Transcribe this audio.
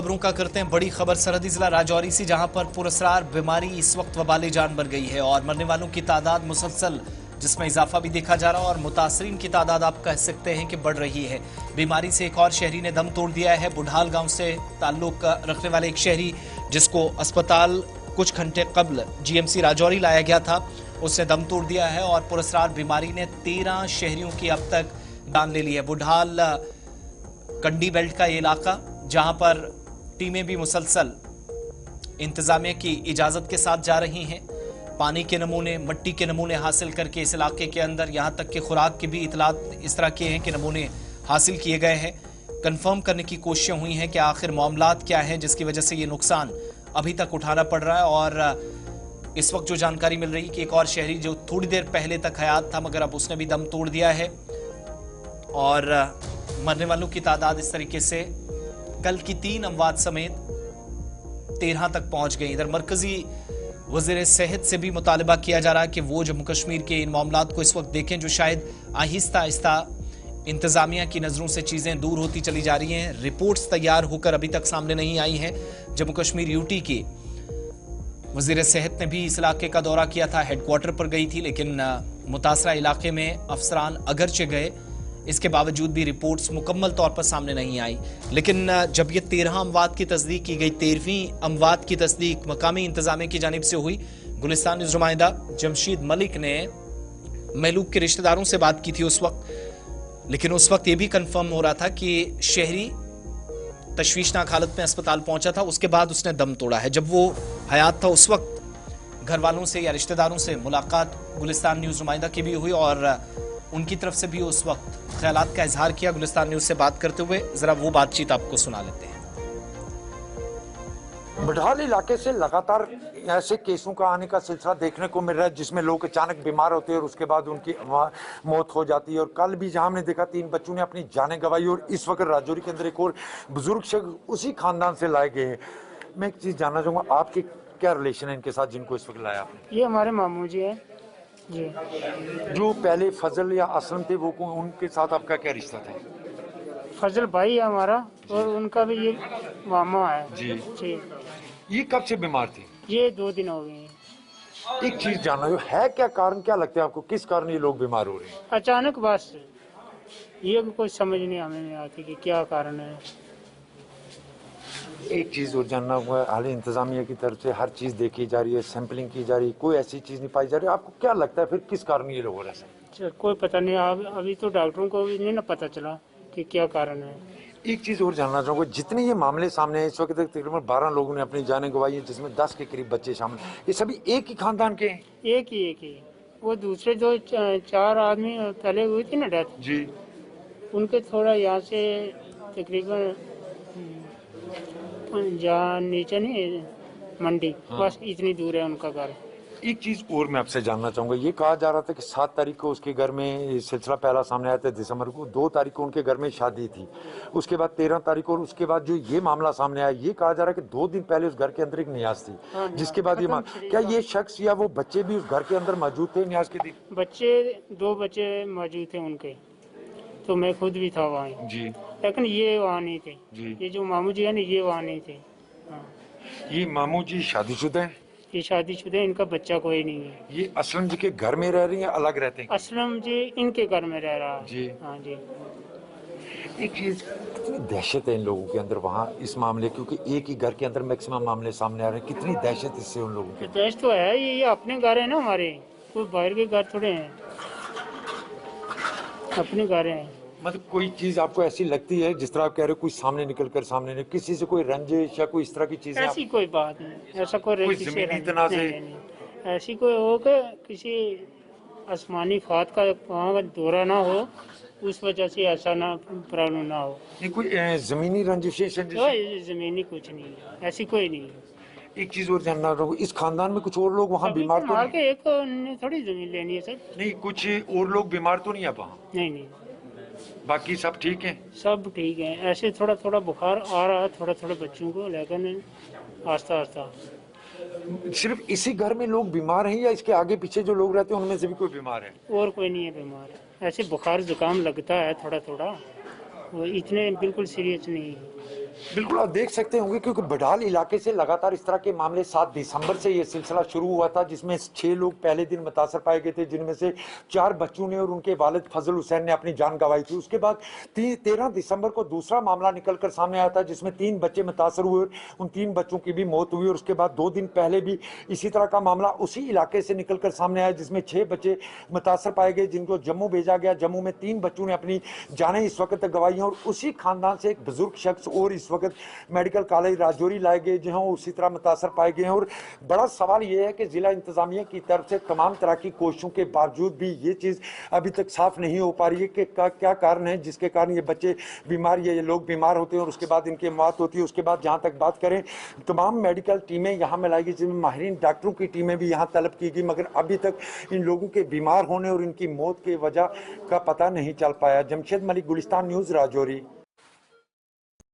खबरों का करते हैं बड़ी खबर सरहदी जिला राजौरी से, जहां पर पुरअसरार बीमारी इस वक्त वबाले जान बन गई है और मरने वालों की तादाद मुसलसल जिसमें इजाफा भी देखा जा रहा है और मुतासरीन की तादाद आप कह सकते हैं कि बढ़ रही है। बीमारी से एक और शहरी ने दम तोड़ दिया है। बुढ़ाल गांव से ताल्लुक रखने वाले एक शहरी, जिसको अस्पताल कुछ घंटे कबल जीएमसी राजौरी लाया गया था, उसने दम तोड़ दिया है और पुरअसरार बीमारी ने 13 शहरियों की अब तक जान ले ली है। बुढ़ाल कंडी बेल्ट का ये इलाका, जहां पर टीमें भी मुसलसल इंतजामिया की इजाजत के साथ जा रही हैं। पानी के नमूने, मिट्टी के नमूने हासिल करके इस इलाके के अंदर, यहां तक कि खुराक के भी इतलात इस तरह के हैं कि नमूने हासिल किए गए हैं। कंफर्म करने की कोशिशें हुई हैं कि आखिर मामलात क्या हैं जिसकी वजह से ये नुकसान अभी तक उठाना पड़ रहा है। और इस वक्त जो जानकारी मिल रही है कि एक और शहरी जो थोड़ी देर पहले तक हयात था, मगर अब उसने भी दम तोड़ दिया है और मरने वालों की तादाद इस तरीके से कल की 3 अमवात समेत 13 तक पहुंच गई। इधर मरकजी वज़ीर सेहत से भी मुतालबा किया जा रहा है कि वो जम्मू कश्मीर के इन मामलात को इस वक्त देखें जो शायद आहिस्ता आहिस्ता इंतजामिया की नज़रों से चीज़ें दूर होती चली जा रही हैं। रिपोर्ट्स तैयार होकर अभी तक सामने नहीं आई हैं। जम्मू कश्मीर यूटी की वज़ीर सेहत ने भी इस इलाके का दौरा किया था, हेडक्वार्टर पर गई थी, लेकिन मुतासरा इलाके में अफसरान अगरचे गए, इसके बावजूद भी रिपोर्ट्स मुकम्मल तौर पर सामने नहीं आई। लेकिन जब ये 13 अमवात की तस्दीक की गई, 13वीं अमवात की तस्दीक मकामी इंतजामिया की जानिब से हुई। गुलिस्तान न्यूज़ नुमाइंदा जमशीद मलिक ने महलूक के रिश्तेदारों से बात की थी उस वक्त, लेकिन उस वक्त ये भी कंफर्म हो रहा था कि शहरी तशवीशनाक हालत में अस्पताल पहुंचा था, उसके बाद उसने दम तोड़ा है। जब वो हयात था उस वक्त घर वालों से या रिश्तेदारों से मुलाकात गुलिस्तान न्यूज़ नुमाइंदा की भी हुई और उनकी तरफ से भी उस वक्त ख्यालात का इजहार किया। गुलिस्तान न्यूज़ से बात करते हुए जरा वो बातचीत आपको सुना लेते हैं। बुढ़ाल इलाके से लगातार ऐसे केसों का आने का सिलसिला देखने को मिल रहा है जिसमें लोग अचानक बीमार होते हैं और उसके बाद उनकी मौत हो जाती है। और कल भी जहां हमने देखा 3 बच्चों ने अपनी जानें गंवाई और इस वक्त राजौरी के अंदर एक और बुजुर्ग शख्स उसी खानदान से लाए गए हैं। मैं एक चीज़ जानना चाहूँगा, आपके क्या रिलेशन है इनके साथ जिनको इस वक्त लाया आपने? ये हमारे मामू जी हैं जी। जो पहले फजल या असलम थे वो उनके साथ आपका क्या रिश्ता था? फजल भाई है हमारा और उनका भी ये मामा है जी। ये कब से बीमार थे? ये 2 दिन हो गए हैं। एक चीज जानना है, क्या कारण क्या लगता है आपको, किस कारण ये लोग बीमार हो रहे हैं? अचानक बस ये कोई समझ नहीं हमें नहीं आती कि क्या कारण है। एक चीज और जानना हुआ, हाल इंतजामिया की तरफ से हर चीज देखी जा रही है, सैंपलिंग की जा रही है, कोई ऐसी चीज नहीं पाई जा रही, आपको क्या लगता है फिर किस कारण ये लोग हो रहे हैं? कोई पता नहीं, अभी तो डॉक्टरों को भी नहीं ना पता चला कि क्या कारण है। एक चीज और जानना चाहूंगा, जितने ये मामले सामने हैं इस वक्त तकरीबन 12 लोगों ने अपनी जानें गंवाई है, जिसमें 10 के करीब बच्चे शामिल, ये सभी एक ही खानदान के हैं? एक ही वो दूसरे जो 4 आदमी पहले हुई थी ना डेथ जी, उनके थोड़ा यहाँ से तकरीबन जहाँ नीचे नहीं मंडी, बस इतनी दूर है उनका घर। एक चीज और मैं आपसे जानना चाहूंगा, ये कहा जा रहा था कि 7 तारीख को उसके घर में सिलसिला पहला सामने आया था दिसंबर को, 2 तारीख को उनके घर में शादी थी, उसके बाद 13 तारीख को, और उसके बाद जो ये मामला सामने आया, ये कहा जा रहा है कि 2 दिन पहले उस घर के अंदर एक न्याज थी, जिसके बाद ये क्या ये शख्स या वो बच्चे भी उस घर के अंदर मौजूद थे न्याज के दिन? बच्चे 2 बच्चे मौजूद थे उनके, तो मैं खुद भी था वहाँ जी, लेकिन ये वहाँ नहीं थे जी। ये जो मामू जी है ना ये वहाँ नहीं थे। हाँ। ये मामू जी शादीशुदा हैं? ये शादीशुदा है, इनका बच्चा कोई नहीं है। ये असलम जी के घर में रह रही हैं, अलग रहते हैं? असलम जी इनके घर में रह रहा है जी। हाँ जी। एक चीज, कितनी दहशत है इन लोगों के अंदर वहाँ इस मामले, क्योंकि एक ही घर के अंदर मैक्सिमम मामले सामने आ रहे हैं, कितनी दहशत इससे उन लोगों की? दहशत तो है, ये अपने घर है ना हमारे, कोई बाहर के घर थोड़े हैं, अपने घर हैं। मतलब कोई चीज आपको ऐसी लगती है जिस तरह आप कह रहे हो कोई सामने निकल कर सामने नहीं, किसी से कोई रंजिश या कोई इस तरह की चीज? ऐसी कोई बात नहीं, ऐसा कोई जमीनी तनाव से? नहीं। ऐसी कोई हो कि किसी आसमानी फात का वहाँ का दौरा ना हो, उस वजह से ऐसा ना प्रॉब्लम ना हो। नहीं, कोई जमीनी रंजिश? जमीनी कुछ नहीं है, ऐसी कोई नहीं है। एक चीज और जानना चाहूँ, इस खानदान में कुछ और लोग वहाँ बीमार तो नहीं? एक ने थोड़ी जमीन लेनी है सर। नहीं, कुछ और लोग बीमार तो नहीं है वहाँ? नहीं, बाकी सब ठीक है? सब ठीक है। ऐसे थोड़ा थोड़ा बुखार आ रहा है थोड़ा थोड़ा बच्चों को, लेकिन आस्ता आस्ता। सिर्फ इसी घर में लोग बीमार हैं या इसके आगे पीछे जो लोग रहते हैं उनमें से भी कोई बीमार है? और कोई नहीं है बीमार, ऐसे बुखार जुकाम लगता है थोड़ा थोड़ा, वो इतने बिल्कुल सीरियस नहीं है। बिल्कुल आप देख सकते होंगे क्योंकि बडाल इलाके से लगातार इस तरह के मामले 7 दिसंबर से ये सिलसिला शुरू हुआ था, जिसमें 6 लोग पहले दिन मुतासर पाए गए थे, जिनमें से 4 बच्चों ने और उनके वालिद फजल हुसैन ने अपनी जान गंवाई थी। उसके बाद 13 दिसंबर को दूसरा मामला निकलकर सामने आया था, जिसमें 3 बच्चे मुतासर हुए, उन 3 बच्चों की भी मौत हुई। और उसके बाद 2 दिन पहले भी इसी तरह का मामला उसी इलाके से निकलकर सामने आया, जिसमें 6 बच्चे मुतासर पाए गए, जिनको जम्मू भेजा गया। जम्मू में 3 बच्चों ने अपनी जानें इस वक्त गंवाई हैं और उसी खानदान से एक बुजुर्ग शख्स और इस वक्त मेडिकल कॉलेज राजौरी लाए गए, जहां उसी तरह मुतासर पाए गए हैं। और बड़ा सवाल यह है कि जिला इंतजामिया की तरफ से तमाम तरह की कोशिशों के बावजूद भी ये चीज़ अभी तक साफ नहीं हो पा रही है कि क्या कारण है जिसके कारण ये बच्चे बीमार, ये लोग बीमार होते हैं और उसके बाद इनकी मौत होती है। उसके बाद जहाँ तक बात करें, तमाम मेडिकल टीमें यहाँ मिलाई गई, जिनमें माहिरीन डॉक्टरों की टीमें भी यहाँ तलब की गई, मगर अभी तक इन लोगों के बीमार होने और इनकी मौत की वजह का पता नहीं चल पाया। जमशेद मलिक, गुलिस्तान न्यूज़, राजौरी।